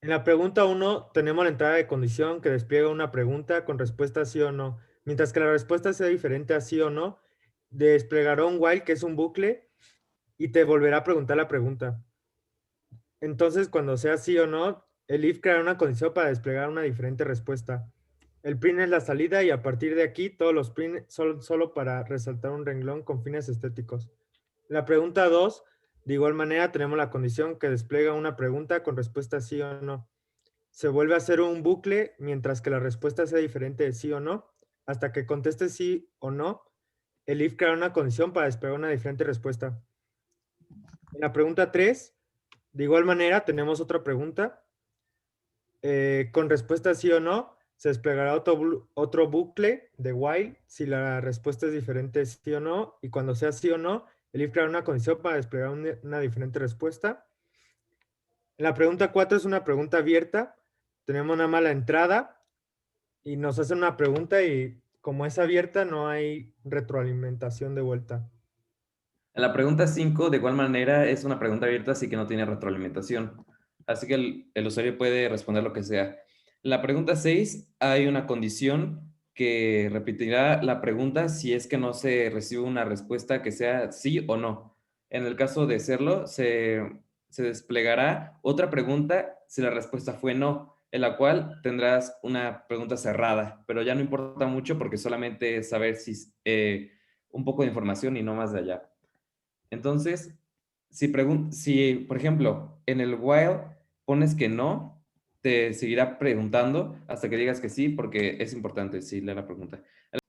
En la pregunta uno tenemos la entrada de condición que despliega una pregunta con respuesta sí o no. Mientras que la respuesta sea diferente a sí o no, desplegará un while, que es un bucle, y te volverá a preguntar la pregunta. Entonces, cuando sea sí o no, el if creará una condición para desplegar una diferente respuesta. El print es la salida y a partir de aquí todos los print son solo para resaltar un renglón con fines estéticos. La pregunta 2, de igual manera tenemos la condición que despliega una pregunta con respuesta sí o no. Se vuelve a hacer un bucle mientras que la respuesta sea diferente de sí o no. Hasta que conteste sí o no, el if creará una condición para desplegar una diferente respuesta. En la pregunta 3, de igual manera tenemos otra pregunta. Con respuesta sí o no, se desplegará otro bucle de while si la respuesta es diferente sí o no, y cuando sea sí o no, el if creará una condición para desplegar una diferente respuesta. La pregunta 4 es una pregunta abierta. Tenemos nada más la entrada y nos hacen una pregunta y como es abierta no hay retroalimentación de vuelta. En la pregunta 5, de igual manera, es una pregunta abierta, así que no tiene retroalimentación. Así que el usuario puede responder lo que sea. En la pregunta 6 hay una condición que repetirá la pregunta si es que no se recibe una respuesta que sea sí o no. En el caso de serlo, se desplegará otra pregunta si la respuesta fue no, en la cual tendrás una pregunta cerrada, pero ya no importa mucho porque solamente es saber si un poco de información y no más de allá. Entonces, si, por ejemplo, en el while pones que no, te seguirá preguntando hasta que digas que sí, porque es importante sí leer la pregunta. En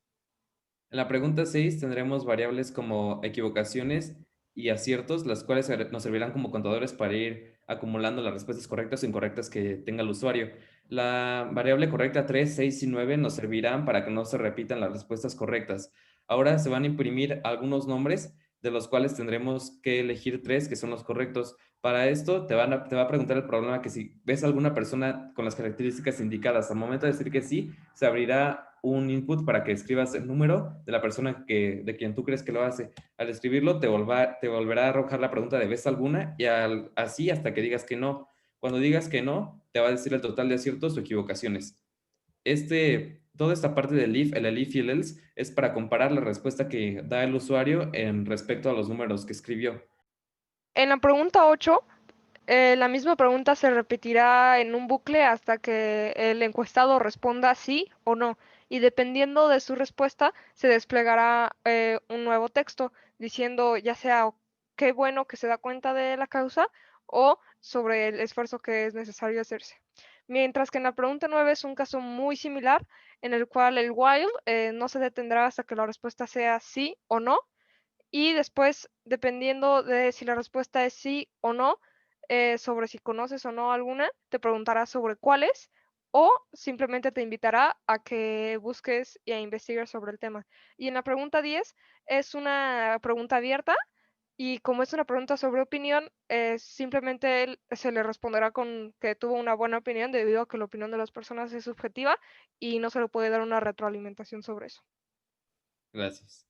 la pregunta 6 tendremos variables como equivocaciones y aciertos, las cuales nos servirán como contadores para ir acumulando las respuestas correctas o incorrectas que tenga el usuario. La variable correcta 3, 6 y 9 nos servirán para que no se repitan las respuestas correctas. Ahora se van a imprimir algunos nombres de los cuales tendremos que elegir 3 que son los correctos. Para esto te va a preguntar el problema que si ves alguna persona con las características indicadas, al momento de decir que sí, se abrirá un input para que escribas el número de la persona de quien tú crees que lo hace. Al escribirlo, te volverá a arrojar la pregunta de ¿ves alguna? Y así hasta que digas que no. Cuando digas que no, te va a decir el total de aciertos o equivocaciones. Toda esta parte del if, el elif y el else, es para comparar la respuesta que da el usuario en respecto a los números que escribió. En la pregunta 8, la misma pregunta se repetirá en un bucle hasta que el encuestado responda sí o no, y dependiendo de su respuesta, se desplegará un nuevo texto diciendo ya sea qué bueno que se da cuenta de la causa o sobre el esfuerzo que es necesario hacerse. Mientras que en la pregunta 9 es un caso muy similar en el cual el while no se detendrá hasta que la respuesta sea sí o no, y después, dependiendo de si la respuesta es sí o no, sobre si conoces o no alguna, te preguntará sobre cuáles o simplemente te invitará a que busques y a investigar sobre el tema. Y en la pregunta 10 es una pregunta abierta y como es una pregunta sobre opinión, simplemente él se le responderá con que tuvo una buena opinión debido a que la opinión de las personas es subjetiva y no se le puede dar una retroalimentación sobre eso. Gracias.